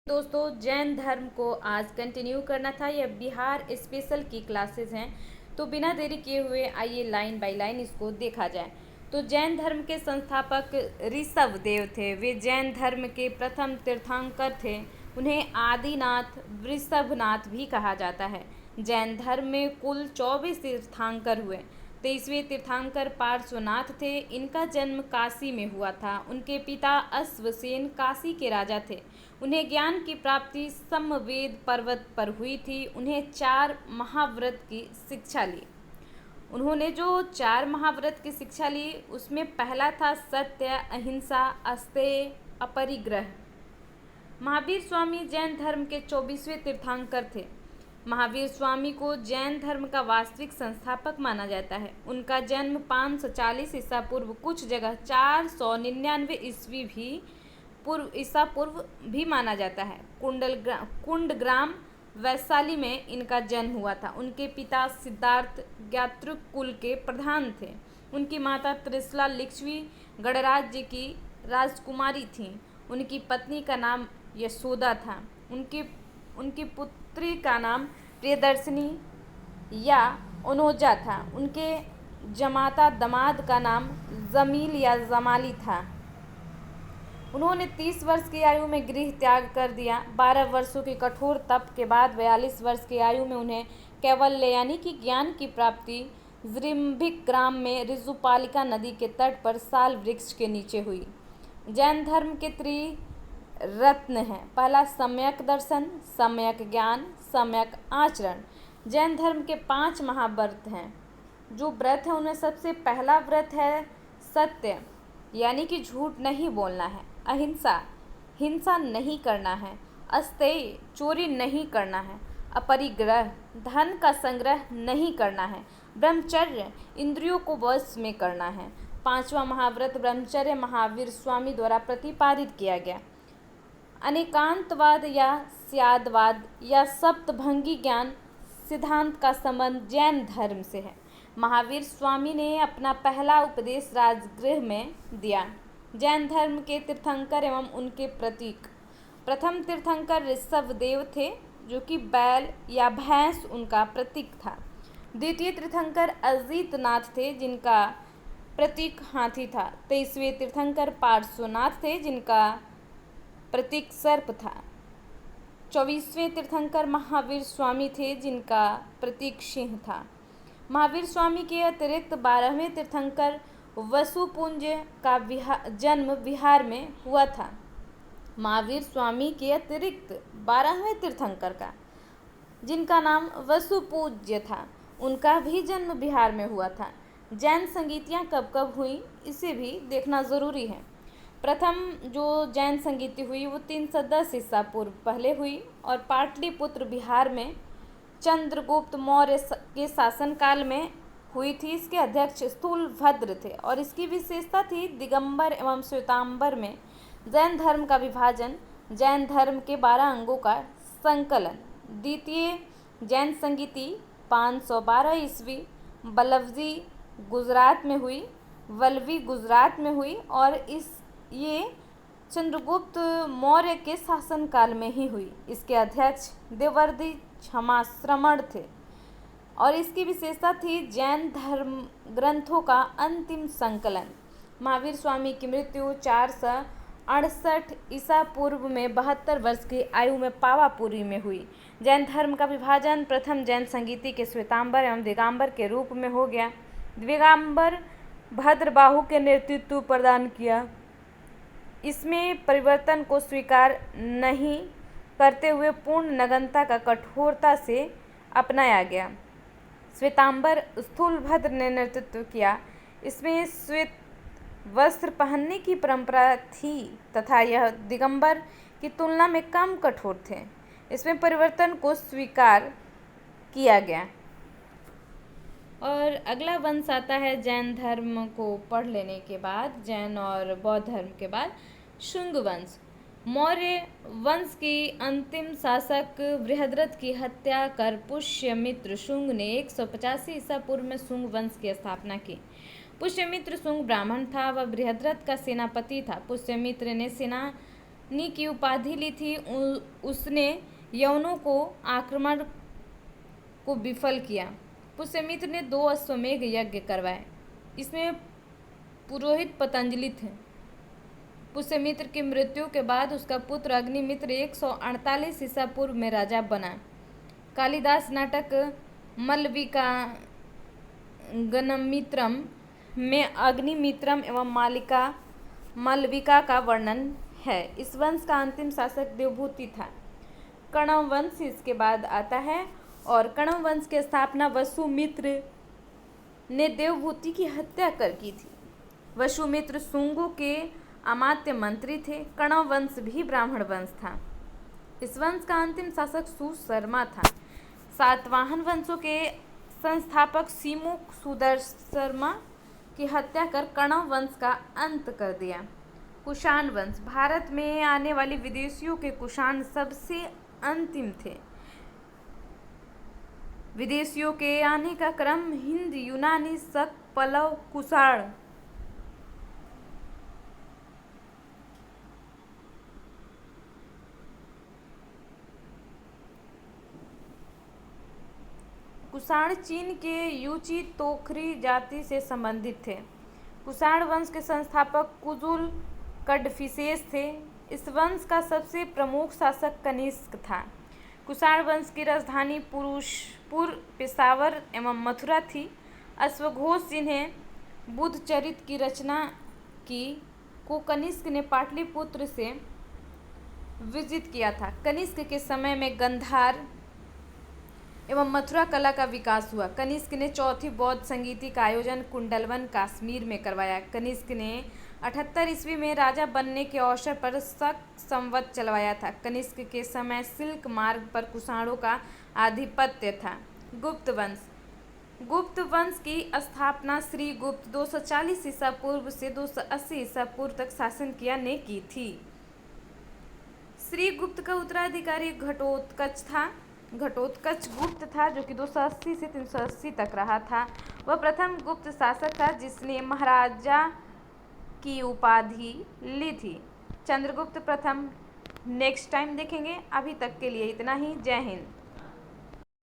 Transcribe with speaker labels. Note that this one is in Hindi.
Speaker 1: दोस्तों, जैन धर्म को आज कंटिन्यू करना था। यह बिहार स्पेशल की क्लासेस हैं, तो बिना देरी किए हुए आइए लाइन बाय लाइन इसको देखा जाए। तो जैन धर्म के संस्थापक ऋषभ देव थे। वे जैन धर्म के प्रथम तीर्थंकर थे। उन्हें आदिनाथ, वृषभनाथ भी कहा जाता है। जैन धर्म में कुल 24 तीर्थंकर हुए। 23वें तीर्थंकर पार्श्वनाथ थे। इनका जन्म काशी में हुआ था। उनके पिता अश्वसेन काशी के राजा थे। उन्हें ज्ञान की प्राप्ति समवेद पर्वत पर हुई थी। उन्हें 4 महाव्रत की शिक्षा ली। उन्होंने जो 4 महाव्रत की शिक्षा ली उसमें पहला था सत्य, अहिंसा, अस्तेय, अपरिग्रह। महावीर स्वामी जैन धर्म के 24वें तीर्थंकर थे। महावीर स्वामी को जैन धर्म का वास्तविक संस्थापक माना जाता है। उनका जन्म 540 ईसा पूर्व, कुछ जगह 499 ईसा पूर्व भी माना जाता है, कुंडग्राम वैशाली में इनका जन्म हुआ था। उनके पिता सिद्धार्थ ज्ञातृक कुल के प्रधान थे। उनकी माता त्रिशला लिच्छवी गणराज्य की राजकुमारी थीं। उनकी पत्नी का नाम यशोदा था। उनकी पुत्री का नाम प्रियदर्शिनी या अनुजा था। उनके जमाता दामाद का नाम जमील या जमाली था। उन्होंने 30 वर्ष की आयु में गृह त्याग कर दिया। 12 वर्षों के कठोर तप के बाद 42 वर्ष की आयु में उन्हें कैवल्य यानी कि ज्ञान की प्राप्ति जृंभिक ग्राम में ऋजुपालिका नदी के तट पर साल वृक्ष के नीचे हुई। जैन धर्म के त्रिरत्न हैं। पहला सम्यक दर्शन, सम्यक ज्ञान, सम्यक आचरण। जैन धर्म के 5 महाव्रत हैं। जो व्रत है उनमें सबसे पहला व्रत है सत्य, यानी कि झूठ नहीं बोलना है। अहिंसा, हिंसा नहीं करना है। अस्तेय, चोरी नहीं करना है। अपरिग्रह, धन का संग्रह नहीं करना है। ब्रह्मचर्य, इंद्रियों को वश में करना है। 5वां महाव्रत ब्रह्मचर्य महावीर स्वामी द्वारा प्रतिपादित किया गया। अनेकांतवाद या स्यादवाद या सप्तभंगी ज्ञान सिद्धांत का संबंध जैन धर्म से है। महावीर स्वामी ने अपना पहला उपदेश राजगृह में दिया। जैन धर्म के तीर्थंकर एवं उनके प्रतीक। प्रथम तीर्थंकर ऋषभ देव थे, जो कि बैल या भैंस उनका प्रतीक था। द्वितीय तीर्थंकर अजितनाथ थे, जिनका प्रतीक हाथी था। 23वें तीर्थंकर पार्श्वनाथ थे, जिनका प्रतीक सर्प था। 24वें तीर्थंकर महावीर स्वामी थे, जिनका प्रतीक सिंह था। महावीर स्वामी के अतिरिक्त 12वें तीर्थंकर वसुपुंज का जन्म बिहार में हुआ था। महावीर स्वामी के अतिरिक्त 12वें तीर्थंकर का, जिनका नाम वसुपूज्य था, उनका भी जन्म बिहार में हुआ था। जैन संगीतियाँ कब कब हुई इसे भी देखना ज़रूरी है। प्रथम जो जैन संगीति हुई वो 310 ईसा पूर्व पहले हुई और पाटलिपुत्र बिहार में चंद्रगुप्त मौर्य के शासनकाल में हुई थी। इसके अध्यक्ष स्थूलभद्र थे और इसकी विशेषता थी दिगंबर एवं श्वेतांबर में जैन धर्म का विभाजन, जैन धर्म के 12 अंगों का संकलन। द्वितीय जैन संगीति 512 ईस्वी बलवजी गुजरात में हुई, वल्लवी गुजरात में हुई और ये चंद्रगुप्त मौर्य के शासनकाल में ही हुई। इसके अध्यक्ष देवर्षि क्षमाश्रमण थे और इसकी विशेषता थी जैन धर्म ग्रंथों का अंतिम संकलन। महावीर स्वामी की मृत्यु 468 ईसा पूर्व में 72 वर्ष की आयु में पावापुरी में हुई। जैन धर्म का विभाजन प्रथम जैन संगीति के श्वेतांबर एवं दिगंबर के रूप में हो गया। दिगंबर भद्रबाहु के नेतृत्व प्रदान किया। इसमें परिवर्तन को स्वीकार नहीं करते हुए पूर्ण नग्नता का कठोरता से अपनाया गया। श्वेतांबर स्थूलभद्र ने नेतृत्व किया। इसमें श्वेत वस्त्र पहनने की परंपरा थी तथा यह दिगंबर की तुलना में कम कठोर थे। इसमें परिवर्तन को स्वीकार किया गया। और अगला वंश आता है जैन धर्म को पढ़ लेने के बाद, जैन और बौद्ध धर्म के बाद शुंग वंश। मौर्य वंश की अंतिम शासक बृहद्रथ की हत्या कर पुष्यमित्र शुंग ने 185 ईसा पूर्व में शुंग वंश की स्थापना की। पुष्यमित्र शुंग ब्राह्मण था। वह बृहद्रथ का सेनापति था। पुष्यमित्र ने सेना नी की उपाधि ली थी। उसने यवनों को आक्रमण को विफल किया। पुष्यमित्र ने 2 अश्वमेध यज्ञ करवाए। इसमें पुरोहित पतंजलि थे। पुष्यमित्र की मृत्यु के बाद उसका पुत्र अग्निमित्र 148 ईसा पूर्व में राजा बना। कालिदास नाटक मलविका गणमित्रम में अग्निमित्रम एवं मालविका का वर्णन है। इस वंश का अंतिम शासक देवभूति था। कण्व वंश इसके बाद आता है और कण्व वंश की स्थापना वसुमित्र ने देवभूति की हत्या कर की थी। वसुमित्र शुंगों के अमात्य मंत्री थे। कण्व वंश भी ब्राह्मण वंश था। इस वंश का अंतिम शासक सुशर्मा था। सातवाहन वंशों के संस्थापक सीमुख सुदर्शर्मा की हत्या कर कण्व वंश का अंत कर दिया। कुषाण वंश भारत में आने वाले विदेशियों के कुषाण सबसे अंतिम थे। विदेशियों के आने का क्रम हिंद, यूनानी, शक, पल्लव, कुषाण। कुषाण चीन के यूची तोखरी जाति से संबंधित थे। कुषाण वंश के संस्थापक कुजुल कड़फिसेस थे। इस वंश का सबसे प्रमुख शासक कनिष्क था। कुषाण वंश की राजधानी पुरुषपुर, पेशावर एवं मथुरा थी। अश्वघोष जिन्हें बुद्धचरित की रचना की को कनिष्क ने पाटलिपुत्र से विजित किया था। कनिष्क के समय में गांधार एवं मथुरा कला का विकास हुआ। कनिष्क ने चौथी बौद्ध संगीति का आयोजन कुंडलवन कश्मीर में करवाया। कनिष्क ने 78 ईस्वी में राजा बनने के अवसर पर शक संवत चलवाया था। कनिष्क के समय सिल्क मार्ग पर कुषाणों का आधिपत्य था। गुप्त वंश की स्थापना श्री गुप्त 240 ईसा पूर्व से 280 ईसा पूर्व तक शासन किया ने की थी। श्री गुप्त का उत्तराधिकारी घटोत्कच था। घटोत्कच गुप्त था जो कि 280 से 380 तक रहा था। वह प्रथम गुप्त शासक था जिसने महाराजा की उपाधि ली थी। चंद्रगुप्त प्रथम नेक्स्ट टाइम देखेंगे। अभी तक के लिए इतना ही। जय हिंद।